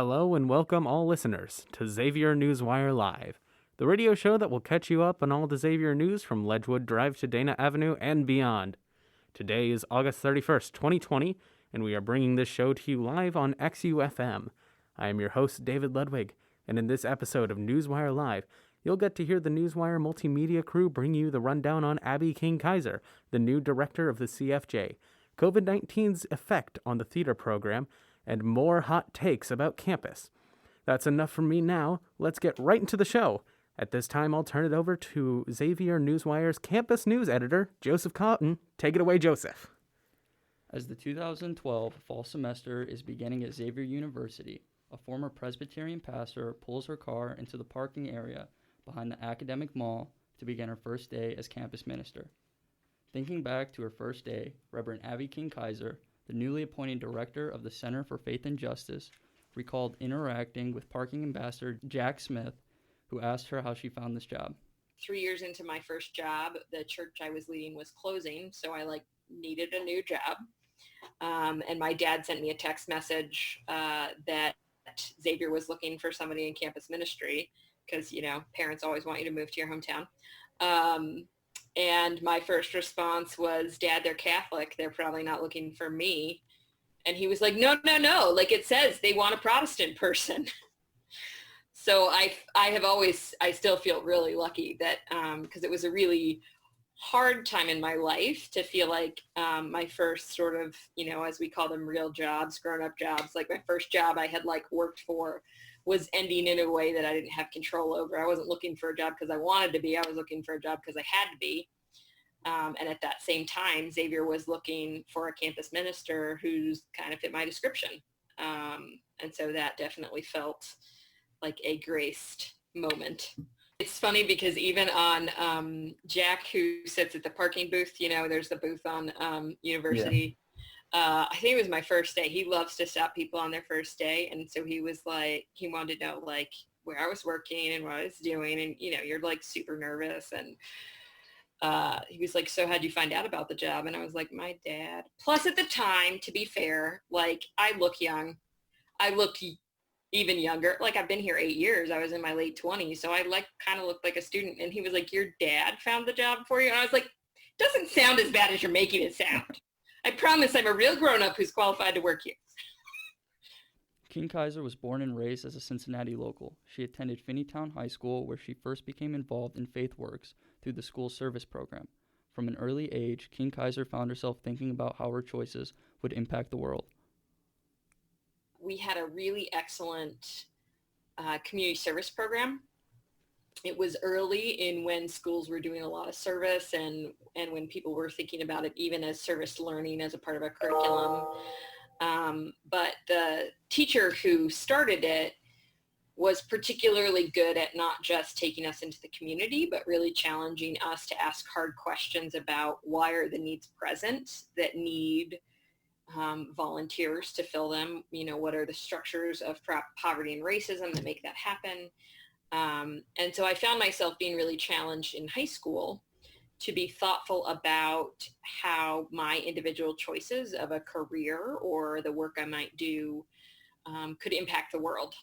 Hello and welcome all listeners to Xavier Newswire Live, the radio show that will catch you up on all the Xavier news from Ledgewood Drive to Dana Avenue and beyond. Today is August 31st, 2020, and we are bringing this show to you live on XUFM. I am your host, David Ludwig, and in this episode of Newswire Live, you'll get to hear the Newswire Multimedia crew bring you the rundown on Abby King-Kaiser, the new director of the CFJ, COVID-19's effect on the theater program, and more hot takes about campus. That's enough from me now. Let's get right into the show. At this time, I'll turn it over to Xavier Newswire's campus news editor, Joseph Cotton. Take it away, Joseph. As the 2012 fall semester is beginning at Xavier University, a former Presbyterian pastor pulls her car into the parking area behind the academic mall to begin her first day as campus minister. Thinking back to her first day, Reverend Abby King-Kaiser, the newly appointed director of the Center for Faith and Justice, recalled interacting with parking ambassador Jack Smith, who asked her how she found this job. 3 years into my first job, the church I was leading was closing, so I needed a new job. And my dad sent me a text message that Xavier was looking for somebody in campus ministry because, parents always want you to move to your hometown. And my first response was, Dad, they're Catholic. They're probably not looking for me. And he was like, no. It says they want a Protestant person. So I still feel really lucky that, because it was a really hard time in my life to feel like my first sort of, as we call them, real jobs, grown-up jobs, like my first job I had worked for was ending in a way that I didn't have control over. I wasn't looking for a job because I wanted to be. I was looking for a job because I had to be. And at that same time, Xavier was looking for a campus minister who's kind of fit my description. And so that definitely felt like a graced moment. It's funny because even on Jack, who sits at the parking booth, there's the booth on University. Yeah. I think it was my first day. He loves to stop people on their first day. And so he was he wanted to know where I was working and what I was doing. And, you're super nervous. And he was like, so how'd you find out about the job? And I was like, my dad. Plus at the time, to be fair, I look young. I looked even younger. I've been here 8 years. I was in my late 20s. So I kind of looked like a student. And he was like, your dad found the job for you? And I was like, doesn't sound as bad as you're making it sound. I promise I'm a real grown-up who's qualified to work here. King-Kaiser was born and raised as a Cincinnati local. She attended Finneytown High School, where she first became involved in Faith Works through the school service program. From an early age, King-Kaiser found herself thinking about how her choices would impact the world. We had a really excellent community service program. It was early in when schools were doing a lot of service and when people were thinking about it even as service learning as a part of a curriculum. But the teacher who started it was particularly good at not just taking us into the community, but really challenging us to ask hard questions about why are the needs present that need volunteers to fill them. What are the structures of poverty and racism that make that happen? And so I found myself being really challenged in high school to be thoughtful about how my individual choices of a career or the work I might do could impact the world.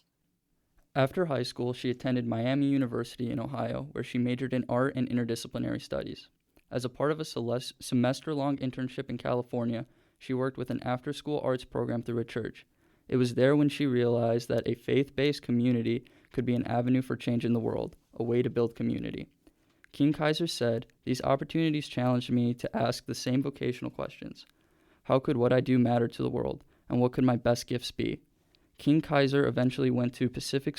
After high school, she attended Miami University in Ohio, where she majored in art and interdisciplinary studies. As a part of a semester-long internship in California, she worked with an after-school arts program through a church. It was there when she realized that a faith-based community could be an avenue for change in the world, a way to build community. King-Kaiser said, "These opportunities challenged me to ask the same vocational questions. How could what I do matter to the world, and what could my best gifts be?" King-Kaiser eventually went to the Pacific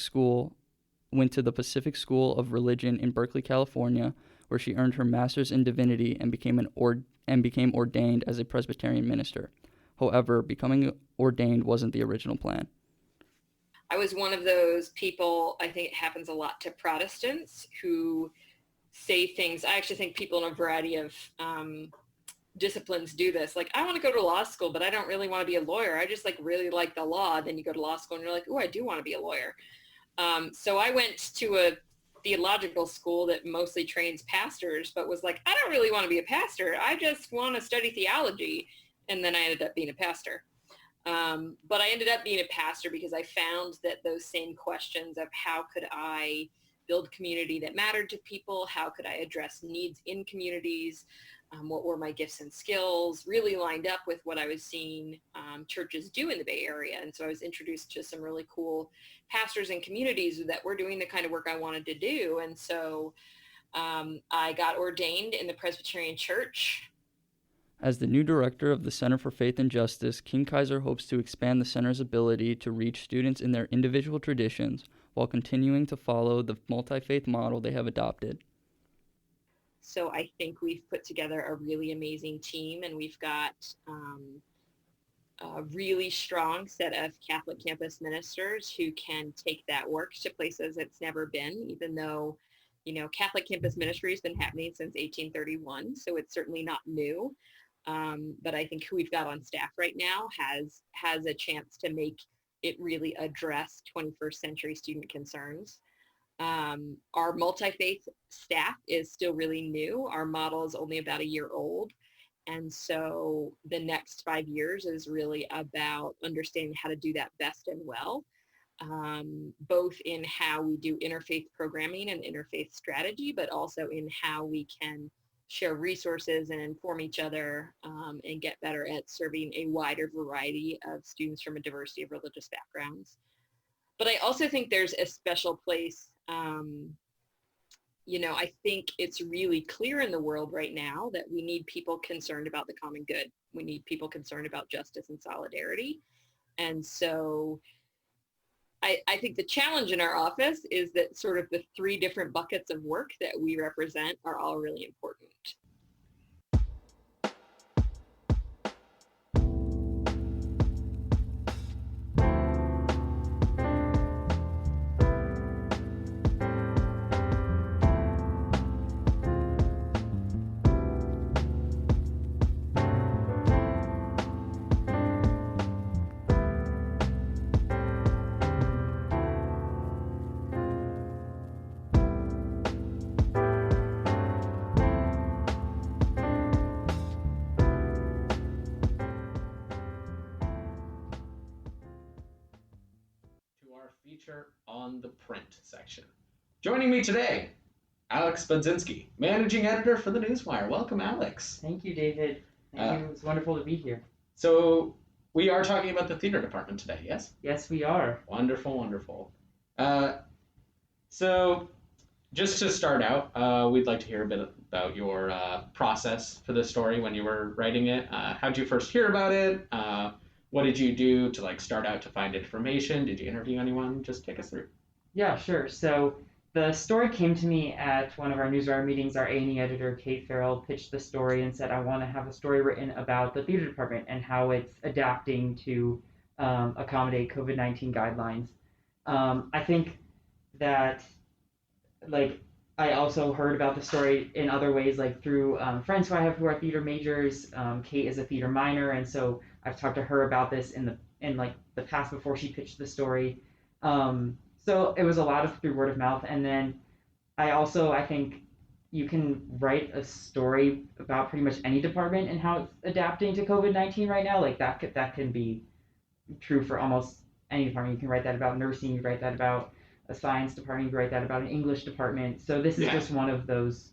School of Religion in Berkeley, California, where she earned her master's in divinity and became ordained as a Presbyterian minister. However, becoming ordained wasn't the original plan. I was one of those people, I think it happens a lot to Protestants, who say things. I actually think people in a variety of disciplines do this. I want to go to law school, but I don't really want to be a lawyer. I just really like the law. Then you go to law school and you're like, oh, I do want to be a lawyer. So I went to a theological school that mostly trains pastors, but was like, I don't really want to be a pastor. I just want to study theology. And then I ended up being a pastor. But I ended up being a pastor because I found that those same questions of how could I build community that mattered to people, how could I address needs in communities, what were my gifts and skills, really lined up with what I was seeing churches do in the Bay Area. And so I was introduced to some really cool pastors and communities that were doing the kind of work I wanted to do. And so I got ordained in the Presbyterian Church. As the new director of the Center for Faith and Justice, King-Kaiser hopes to expand the center's ability to reach students in their individual traditions while continuing to follow the multi-faith model they have adopted. So I think we've put together a really amazing team, and we've got a really strong set of Catholic campus ministers who can take that work to places it's never been, even though, you know, Catholic campus ministry has been happening since 1831, so it's certainly not new. But I think who we've got on staff right now has a chance to make it really address 21st century student concerns. Our multi-faith staff is still really new. Our model is only about a year old. And so the next 5 years is really about understanding how to do that best and well, both in how we do interfaith programming and interfaith strategy, but also in how we can share resources and inform each other and get better at serving a wider variety of students from a diversity of religious backgrounds. But I also think there's a special place, you know, I think it's really clear in the world right now that we need people concerned about the common good. We need people concerned about justice and solidarity. And so I think the challenge in our office is that sort of the three different buckets of work that we represent are all really important. Feature on the print section. Joining me today, Alex Budzynski, managing editor for the Newswire. Welcome, Alex. Thank you, David. Thank you. It's wonderful to be here. So we are talking about the theater department today, yes? Yes, we are. Wonderful, wonderful. So just to start out, we'd like to hear a bit about your process for this story when you were writing it. How'd you first hear about it? What did you do to start out to find information? Did you interview anyone? Just take us through. Yeah, sure. So the story came to me at one of our Newswire meetings. Our A&E editor, Kate Farrell, pitched the story and said, I want to have a story written about the theater department and how it's adapting to accommodate COVID-19 guidelines. I think that, I also heard about the story in other ways, through friends who I have who are theater majors. Kate is a theater minor, and so I've talked to her about this in the past before she pitched the story. So it was a lot of through word of mouth. And then I think you can write a story about pretty much any department and how it's adapting to COVID-19 right now. That can be true for almost any department. You can write that about nursing, you write that about a science department, you can write that about an English department. So this is just one of those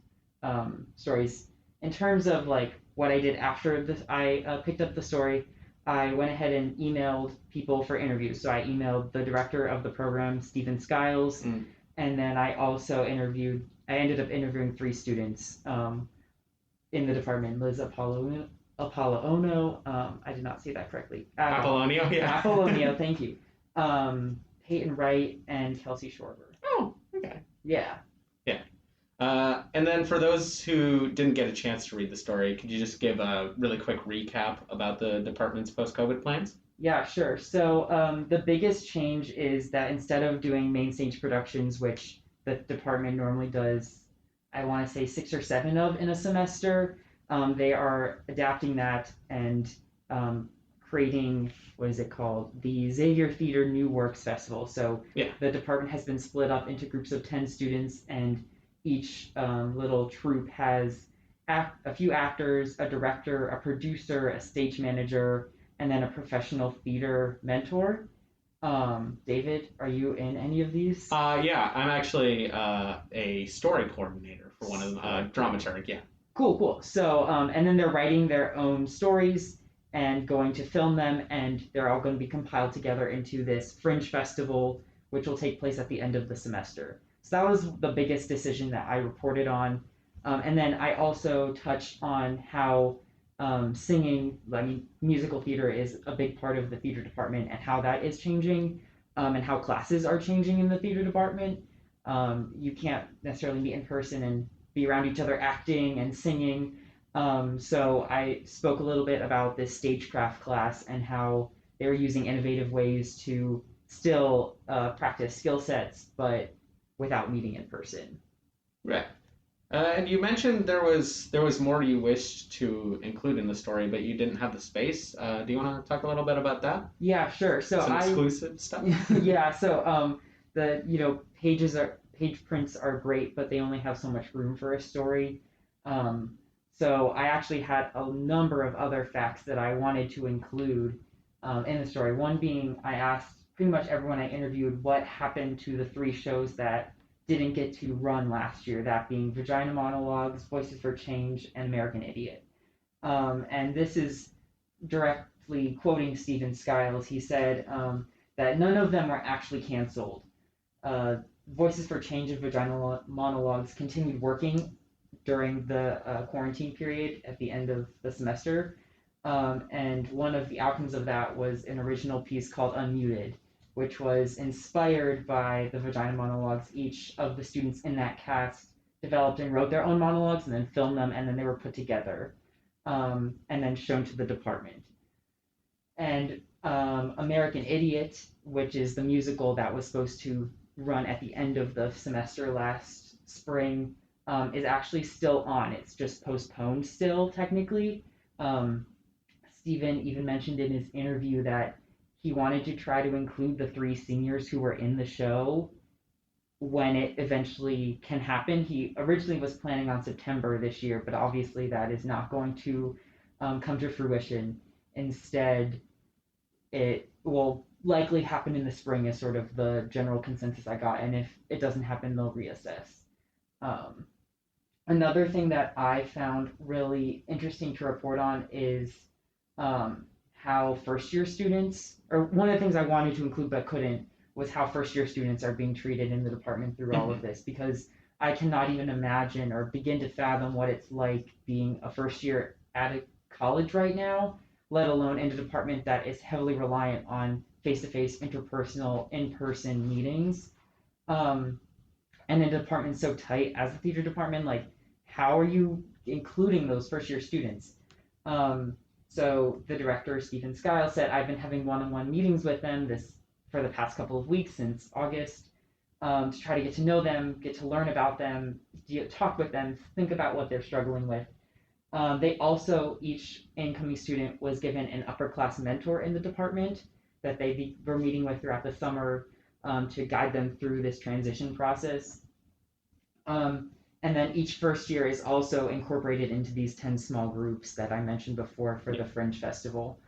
stories. In terms of what I did after this, I picked up the story. I went ahead and emailed people for interviews. So I emailed the director of the program, Stephen Skiles, and then I also ended up interviewing 3 students in the department, Liz Apollono, I did not say that correctly. Apollonio, yeah. Apollonio, thank you. Peyton Wright and Kelsey Schwarber. Oh, okay. Yeah. Yeah. And then for those who didn't get a chance to read the story, could you just give a really quick recap about the department's post-COVID plans? Yeah, sure. So the biggest change is that instead of doing main stage productions, which the department normally does, I want to say 6 or 7 of in a semester, they are adapting that and creating, what is it called? The Xavier Theater New Works Festival. So the department has been split up into groups of 10 students, and each little troupe has a few actors, a director, a producer, a stage manager, and then a professional theater mentor. David, are you in any of these? Yeah, I'm actually a story coordinator for one of them, dramaturg, yeah. Cool. So, and then they're writing their own stories and going to film them, and they're all going to be compiled together into this Fringe Festival, which will take place at the end of the semester. So that was the biggest decision that I reported on. And then I also touched on how singing, I mean, musical theater is a big part of the theater department and how that is changing, and how classes are changing in the theater department. You can't necessarily meet in person and be around each other acting and singing. So I spoke a little bit about this stagecraft class and how they were using innovative ways to still practice skill sets, but without meeting in person. Right. And you mentioned there was more you wished to include in the story, but you didn't have the space. Do you want to talk a little bit about that? Yeah, sure. So some exclusive stuff. Yeah. So the page prints are great, but they only have so much room for a story. So I actually had a number of other facts that I wanted to include in the story. One being, I asked pretty much everyone I interviewed what happened to the 3 shows that didn't get to run last year, that being Vagina Monologues, Voices for Change, and American Idiot. And this is directly quoting Stephen Skiles. He said that none of them were actually canceled. Voices for Change and Vagina Monologues continued working during the quarantine period at the end of the semester. And one of the outcomes of that was an original piece called Unmuted, which was inspired by the Vagina Monologues. Each of the students in that cast developed and wrote their own monologues and then filmed them, and then they were put together and then shown to the department. And American Idiot, which is the musical that was supposed to run at the end of the semester last spring, is actually still on. It's just postponed still, technically. Stephen even mentioned in his interview that he wanted to try to include the 3 seniors who were in the show when it eventually can happen. He originally was planning on September this year, but obviously that is not going to come to fruition. Instead, it will likely happen in the spring is sort of the general consensus I got, and if it doesn't happen, they'll reassess. Another thing that I found really interesting to report on is how first-year students, or one of the things I wanted to include but couldn't, was how first-year students are being treated in the department through all of this, because I cannot even imagine or begin to fathom what it's like being a first year at a college right now, let alone in a department that is heavily reliant on face-to-face, interpersonal, in-person meetings. And a department so tight as the theater department, like, how are you including those first-year students? So the director, Stephen Skiles, said, I've been having one-on-one meetings with them for the past couple of weeks since August, to try to get to know them, get to learn about them, talk with them, think about what they're struggling with. They also, each incoming student was given an upper class mentor in the department that they were meeting with throughout the summer to guide them through this transition process. And then each first year is also incorporated into these 10 small groups that I mentioned before for the Fringe Festival.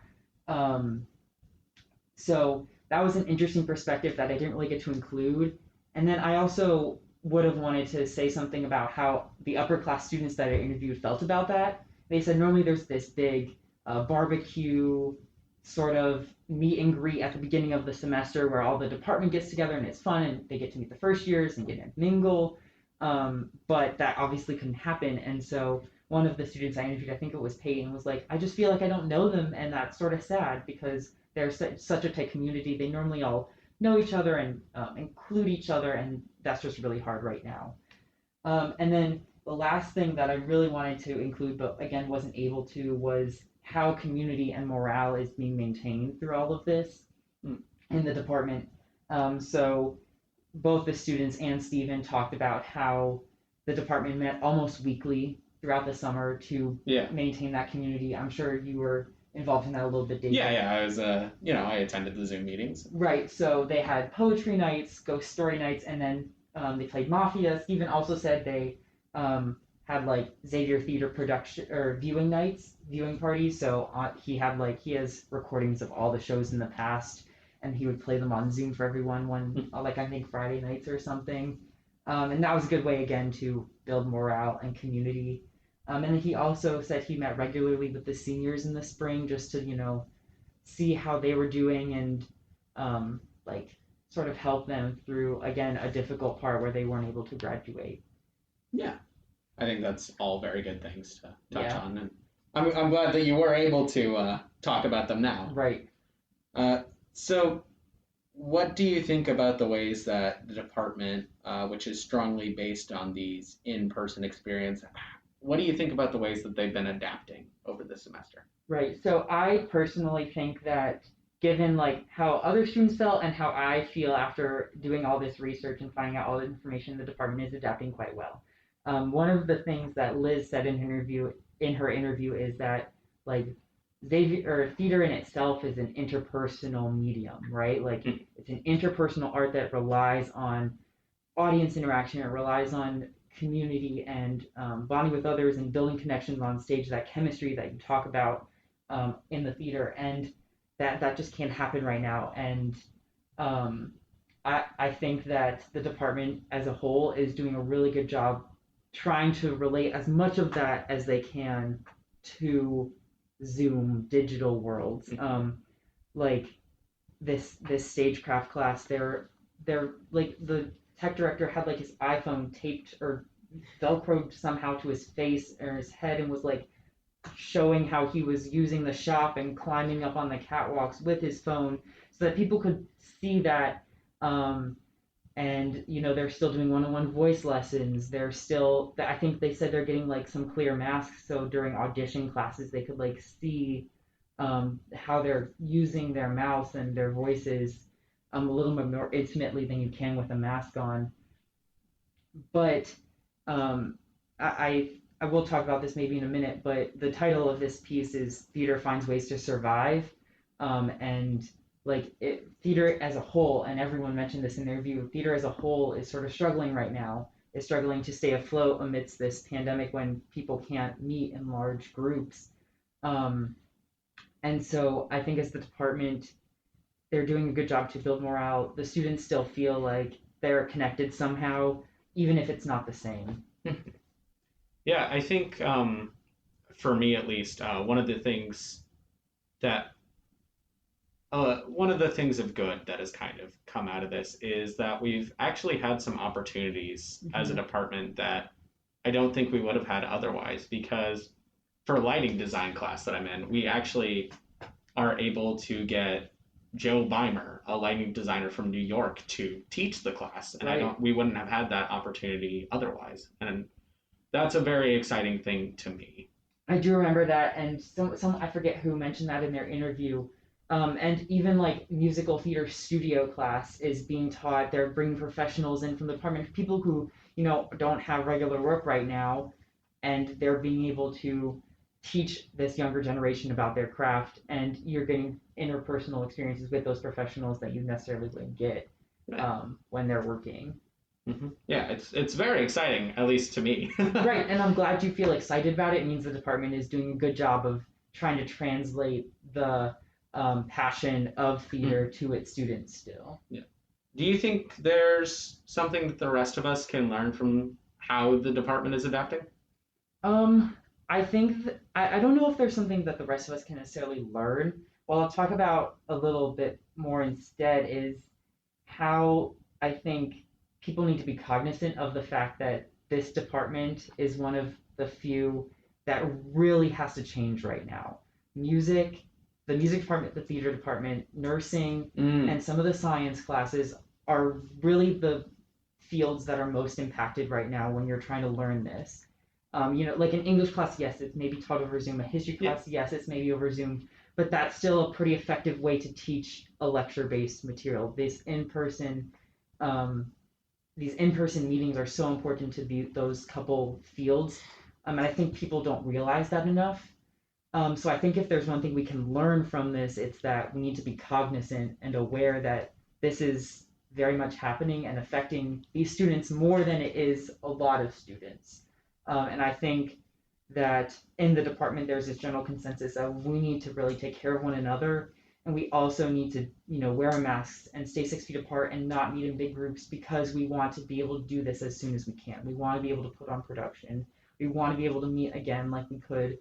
So that was an interesting perspective that I didn't really get to include. And then I also would have wanted to say something about how the upper class students that I interviewed felt about that. They said normally there's this big barbecue sort of meet and greet at the beginning of the semester where all the department gets together and it's fun and they get to meet the first years and get to mingle. But that obviously couldn't happen. And so one of the students I interviewed, I think it was Peyton, was like, I just feel like I don't know them. And that's sort of sad because they're such a tight community. They normally all know each other and include each other. And that's just really hard right now. And then the last thing that I really wanted to include, but again, wasn't able to, was how community and morale is being maintained through all of this in the department. So both the students and Stephen talked about how the department met almost weekly throughout the summer to maintain that community. I'm sure you were involved in that a little bit, David. Yeah, I was, I attended the Zoom meetings. Right, so they had poetry nights, ghost story nights, and then they played Mafia. Stephen also said they had like Xavier Theater production or viewing nights, viewing parties. So he has recordings of all the shows in the past, and he would play them on Zoom for everyone I think Friday nights or something. And that was a good way again to build morale and community. And then he also said he met regularly with the seniors in the spring just to see how they were doing and like sort of help them through again a difficult part where they weren't able to graduate. Yeah. I think that's all very good things to touch on, and I'm glad that you were able to talk about them now. Right. So, what do you think about the ways that the department, which is strongly based on these in-person experience, what do you think about the ways that they've been adapting over the semester? Right. So I personally think that given like how other students felt and how I feel after doing all this research and finding out all the information, the department is adapting quite well. One of the things that Liz said in her interview is that like theater in itself is an interpersonal medium, right? Like it's an interpersonal art that relies on audience interaction. It relies on community and bonding with others and building connections on stage. That chemistry that you talk about in the theater, and that just can't happen right now. And I think that the department as a whole is doing a really good job trying to relate as much of that as they can to Zoom digital worlds. Like this stagecraft class, they're like the tech director had like his iPhone taped or velcroed somehow to his face or his head and was like showing how he was using the shop and climbing up on the catwalks with his phone so that people could see that. And they're still doing one-on-one voice lessons. They're still, I think they said they're getting like some clear masks so during audition classes they could like see how they're using their mouths and their voices a little bit more intimately than you can with a mask on. But I will talk about this maybe in a minute, but the title of this piece is Theater Finds Ways to Survive. And like theater as a whole, and everyone mentioned this in their view, theater as a whole is sort of struggling right now, is struggling to stay afloat amidst this pandemic when people can't meet in large groups. And so I think as the department, they're doing a good job to build morale. The students still feel like they're connected somehow, even if it's not the same. Yeah, I think for me at least, one of the things of good that has kind of come out of this is that we've actually had some opportunities as a department that I don't think we would have had otherwise, because for lighting design class that I'm in, we actually are able to get Joe Beimer, a lighting designer from New York, to teach the class, and Right. we wouldn't have had that opportunity otherwise, and that's a very exciting thing to me. I do remember that, and some I forget who mentioned that in their interview. And even like musical theater studio class is being taught. They're bringing professionals in from the department, people who don't have regular work right now, and they're being able to teach this younger generation about their craft. And you're getting interpersonal experiences with those professionals that you necessarily wouldn't get when they're working. Mm-hmm. Yeah, it's very exciting, at least to me. Right, and I'm glad you feel excited about it. It means the department is doing a good job of trying to translate the passion of theater to its students still. Yeah. Do you think there's something that the rest of us can learn from how the department is adapting? I think I don't know if there's something that the rest of us can necessarily learn. What I'll talk about a little bit more instead is how I think people need to be cognizant of the fact that this department is one of the few that really has to change right now. The music department, the theater department, nursing, and some of the science classes are really the fields that are most impacted right now when you're trying to learn this. Like an English class, yes, it's maybe taught over Zoom. A history class, yes, it's maybe over Zoom. But that's still a pretty effective way to teach a lecture-based material. These in-person meetings are so important to those couple fields. And I think people don't realize that enough. So I think if there's one thing we can learn from this, it's that we need to be cognizant and aware that this is very much happening and affecting these students more than it is a lot of students. And I think that in the department there's this general consensus of we need to really take care of one another, and we also need to wear masks and stay 6 feet apart and not meet in big groups, because we want to be able to do this as soon as we can. We want to be able to put on production. We want to be able to meet again like we could.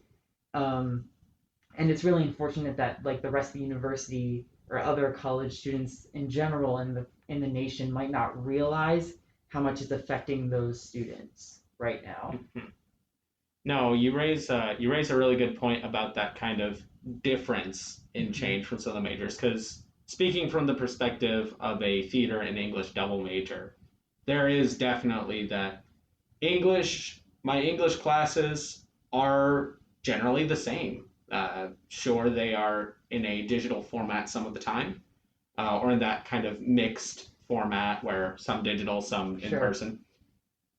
And it's really unfortunate that like the rest of the university or other college students in general in the nation might not realize how much is affecting those students right now. No, you raise a really good point about that kind of difference in change from some of the majors. Because speaking from the perspective of a theater and English double major, there is definitely that my English classes are generally the same. Sure, they are in a digital format some of the time, or in that kind of mixed format where some digital, some in person.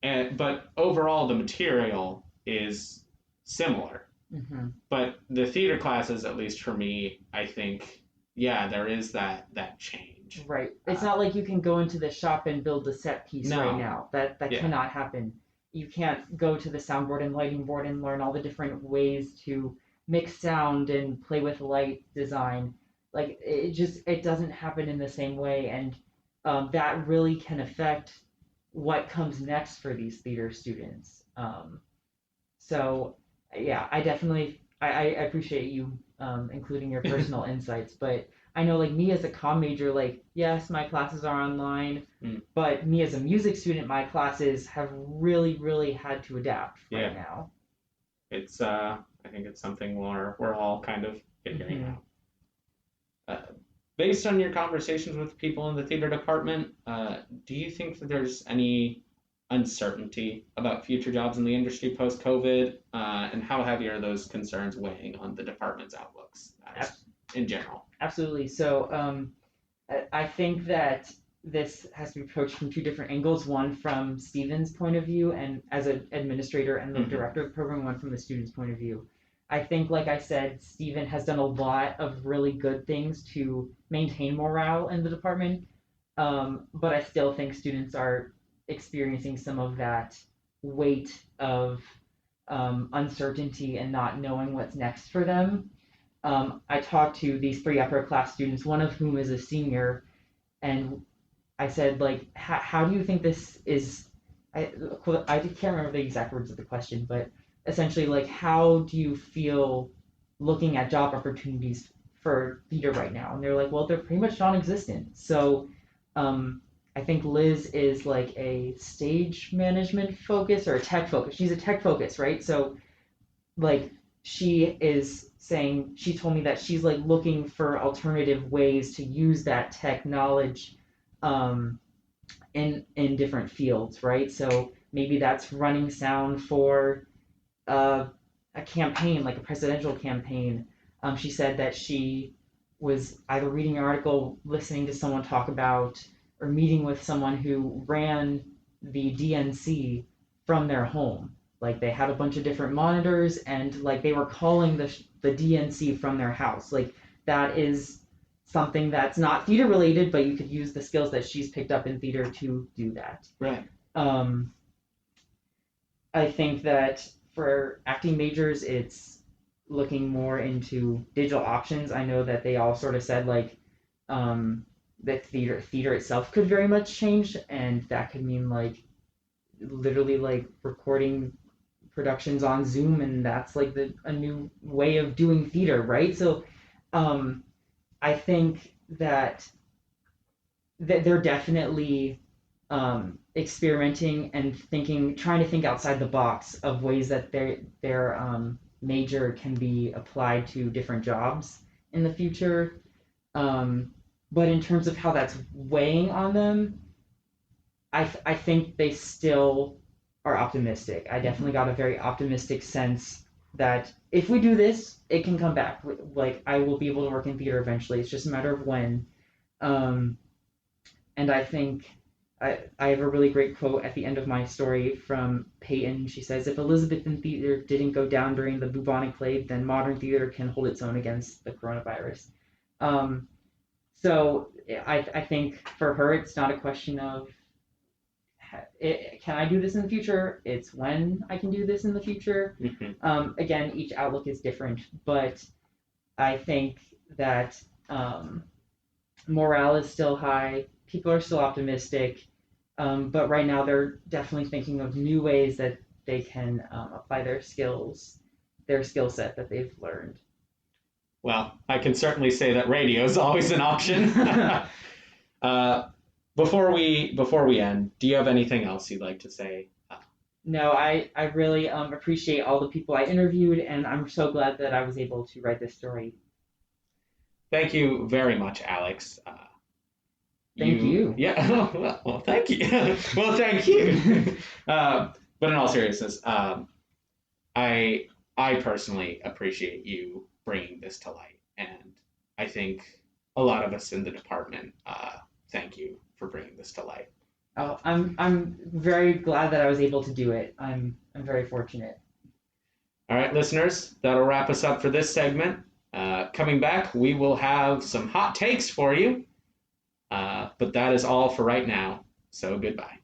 But overall, the material is similar. But the theater classes, at least for me, I think, there is that change. Right. It's not like you can go into the shop and build a set piece right now. That cannot happen. You can't go to the soundboard and lighting board and learn all the different ways to mix sound and play with light design. Like it doesn't happen in the same way, and that really can affect what comes next for these theater students. So yeah, I definitely I appreciate you including your personal insights, but I know like me as a comm major, like yes, my classes are online, but me as a music student, my classes have really, really had to adapt right now. It's I think it's something we're all kind of figuring out. Based on your conversations with people in the theater department, do you think that there's any uncertainty about future jobs in the industry post-COVID, and how heavy are those concerns weighing on the department's outlooks in general? Absolutely. So I think that this has to be approached from two different angles. One from Stephen's point of view, and as an administrator and the director of the program, one from the student's point of view. I think, like I said, Stephen has done a lot of really good things to maintain morale in the department, but I still think students are experiencing some of that weight of uncertainty and not knowing what's next for them. I talked to these 3 upper class students, one of whom is a senior, and I said, like, how do you think this is? I can't remember the exact words of the question, but essentially, like, how do you feel looking at job opportunities for theater right now? And they're like, well, they're pretty much non-existent. So I think Liz is like a stage management focus or a tech focus. She's a tech focus, right? So like she is saying, she told me that she's like looking for alternative ways to use that tech knowledge in different fields, right? So maybe that's running sound for a campaign, like a presidential campaign. She said that she was either reading an article, listening to someone talk about, or meeting with someone who ran the DNC from their home. Like they had a bunch of different monitors, and like they were calling the DNC from their house. Like that is something that's not theater related, but you could use the skills that she's picked up in theater to do that. Right. I think that for acting majors, it's looking more into digital options. I know that they all sort of said like that theater itself could very much change, and that could mean like literally like recording productions on Zoom, and that's like a new way of doing theater, right? So I think that they're definitely experimenting and trying to think outside the box of ways that their major can be applied to different jobs in the future. But in terms of how that's weighing on them, I think they still are optimistic. I definitely got a very optimistic sense that if we do this, it can come back. Like I will be able to work in theater eventually. It's just a matter of when. And I think I have a really great quote at the end of my story from Peyton. She says, "If Elizabethan theater didn't go down during the bubonic plague, then modern theater can hold its own against the coronavirus." So I think for her, it's not a question of can I do this in the future? It's when I can do this in the future. Again, each outlook is different, but I think that morale is still high. People are still optimistic, but right now they're definitely thinking of new ways that they can apply their skills, their skill set that they've learned. Well, I can certainly say that radio is always an option. Before we end, do you have anything else you'd like to say? No, I really appreciate all the people I interviewed, and I'm so glad that I was able to write this story. Thank you very much, Alex. Thank you. Yeah. Well, thank you. Well, thank you. But in all seriousness, I personally appreciate you bringing this to light, and I think a lot of us in the department thank you for bringing this to light. Oh, I'm very glad that I was able to do it. I'm very fortunate. All right, listeners, that'll wrap us up for this segment. Coming back, we will have some hot takes for you, but that is all for right now. So goodbye.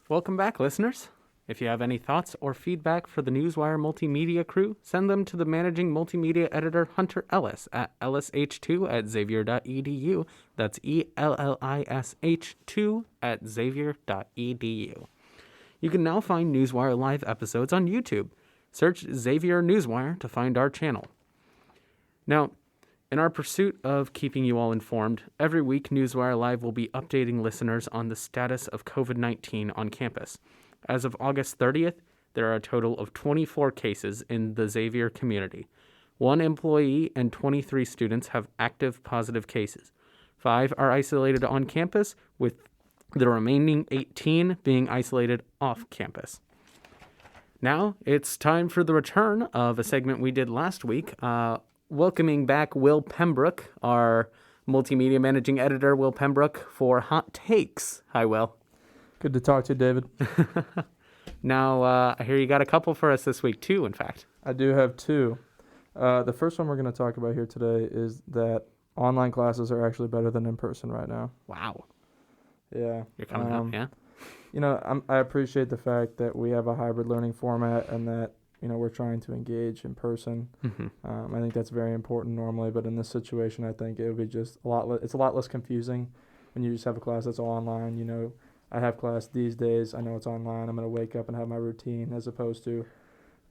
Welcome back, listeners. If you have any thoughts or feedback for the Newswire Multimedia crew, send them to the managing multimedia editor, Hunter Ellis, at ellish2@xavier.edu. That's ELLISH2@xavier.edu. You can now find Newswire Live episodes on YouTube. Search Xavier Newswire to find our channel. Now, in our pursuit of keeping you all informed, every week Newswire Live will be updating listeners on the status of COVID-19 on campus. As of August 30th, there are a total of 24 cases in the Xavier community. 1 employee and 23 students have active positive cases. 5 are isolated on campus, with the remaining 18 being isolated off campus. Now, it's time for the return of a segment we did last week, welcoming back Will Pembroke, our multimedia managing editor, Will Pembroke, for Hot Takes. Hi, Will. Good to talk to you, David. Now, I hear you got a couple for us this week, too, in fact. I do have 2. The first one we're going to talk about here today is that online classes are actually better than in person right now. Wow. Yeah. You're coming up, yeah? You know, I appreciate the fact that we have a hybrid learning format and that, you know, we're trying to engage in person. Mm-hmm. I think that's very important normally, but in this situation, I think it would be just it's a lot less confusing when you just have a class that's all online. You know, I have class these days. I know it's online. I'm going to wake up and have my routine, as opposed to,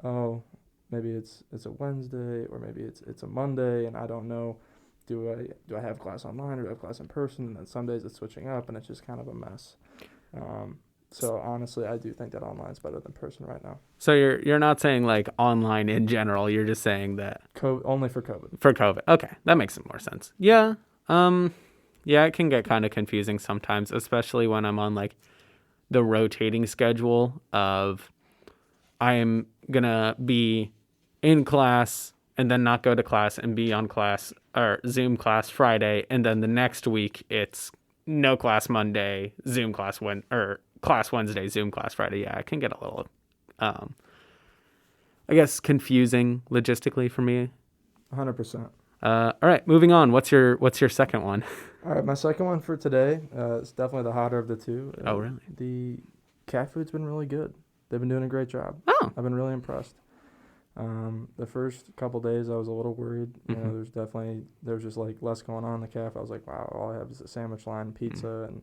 oh, maybe it's a Wednesday or maybe it's a Monday and I don't know. Do I have class online or do I have class in person? And then some days it's switching up and it's just kind of a mess. So honestly, I do think that online is better than person right now. So you're not saying like online in general. You're just saying that Only for COVID. For COVID. Okay, that makes some more sense. Yeah. Yeah, it can get kind of confusing sometimes, especially when I'm on like the rotating schedule of I'm gonna be in class and then not go to class and be on class or Zoom class Friday, and then the next week it's no class Monday, Zoom class class Wednesday, Zoom class Friday. Yeah, it can get a little, I guess, confusing logistically for me. 100%. All right, moving on. What's your second one? All right, my second one for today is definitely the hotter of the 2. Oh, really? The cat food's been really good. They've been doing a great job. Oh. I've been really impressed. The first couple days I was a little worried. You know, there was just like less going on in the cafe. I was like, wow, all I have is a sandwich line, pizza, and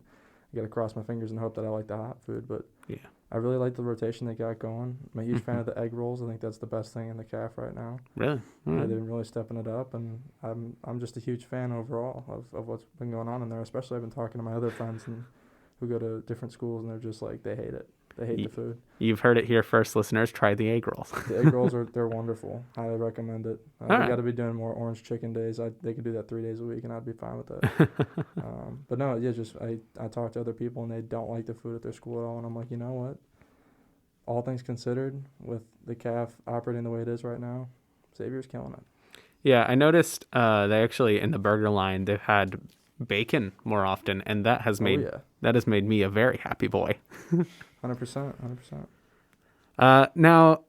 I got to cross my fingers and hope that I like the hot food. But Yeah. I really like the rotation they got going. I'm a huge fan of the egg rolls. I think that's the best thing in the calf right now. Really? All Yeah, right. they've been really stepping it up, and I'm just a huge fan overall of what's been going on in there. Especially I've been talking to my other friends who go to different schools, and they're just like, they hate it. They hate the food. You've heard it here first, listeners. Try the egg rolls. The egg rolls they're wonderful. Highly recommend it. We right. got to be doing more orange chicken days. They could do that 3 days a week, and I'd be fine with that. But no, yeah, just I talk to other people, and they don't like the food at their school at all, and I'm like, you know what? All things considered, with the calf operating the way it is right now, Xavier's killing it. Yeah, I noticed they actually in the burger line they've had bacon more often, and that has made me a very happy boy. 100%. Now,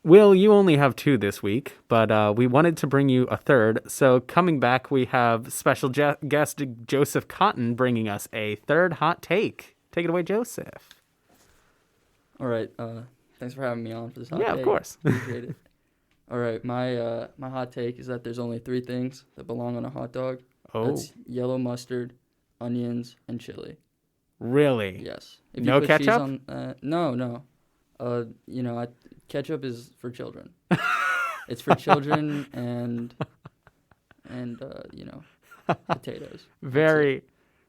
Will, you only have 2 this week, but we wanted to bring you a third. So coming back, we have special guest Joseph Cotton bringing us a third hot take. Take it away, Joseph. All right. Thanks for having me on for this hot Yeah, take. of course. Appreciate it. All right. My hot take is that there's only 3 things that belong on a hot dog. Oh, That's yellow mustard, onions, and chili. really? Yes. If No you put cheese ketchup? on, no. Ketchup is for children. It's for children and potatoes. Very,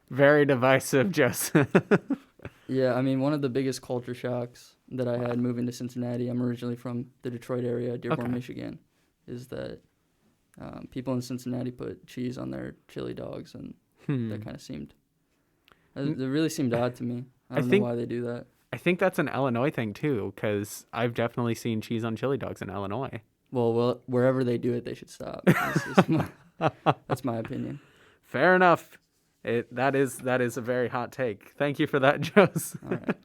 very divisive, Joseph. Yeah, I mean, one of the biggest culture shocks that I had moving to Cincinnati, I'm originally from the Detroit area, Dearborn, Okay. Michigan, is that people in Cincinnati put cheese on their chili dogs, and that kind of seemed, it really seemed odd to me. I don't know why they do that. I think that's an Illinois thing too, because I've definitely seen cheese on chili dogs in Illinois. Well, wherever they do it, they should stop. That's my opinion. Fair enough. That is a very hot take. Thank you for that, Jose. All right.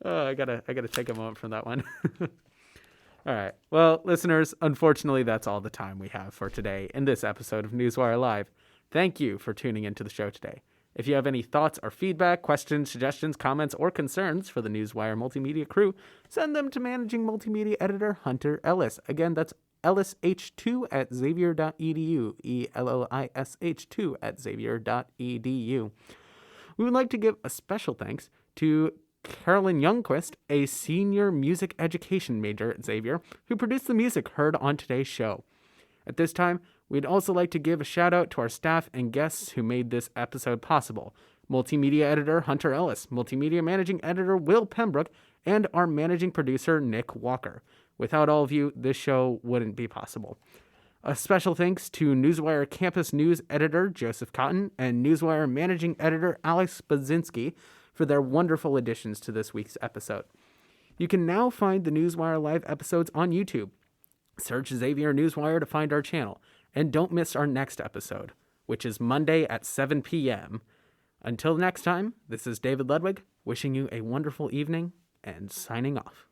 I gotta take a moment from that one. All right. Well, listeners, unfortunately, that's all the time we have for today in this episode of Newswire Live. Thank you for tuning into the show today. If you have any thoughts or feedback, questions, suggestions, comments, or concerns for the Newswire Multimedia crew, send them to Managing Multimedia Editor Hunter Ellis. Again, that's ellish2@xavier.edu, ELLISH2@xavier.edu. We would like to give a special thanks to Carolyn Youngquist, a senior music education major at Xavier, who produced the music heard on today's show. At this time, we'd also like to give a shout out to our staff and guests who made this episode possible. Multimedia Editor Hunter Ellis, Multimedia Managing Editor Will Pembroke, and our Managing Producer Nick Walker. Without all of you, this show wouldn't be possible. A special thanks to Newswire Campus News Editor Joseph Cotton and Newswire Managing Editor Alex Budzynski for their wonderful additions to this week's episode. You can now find the Newswire Live episodes on YouTube. Search Xavier Newswire to find our channel. And don't miss our next episode, which is Monday at 7 p.m. Until next time, this is David Ludwig, wishing you a wonderful evening and signing off.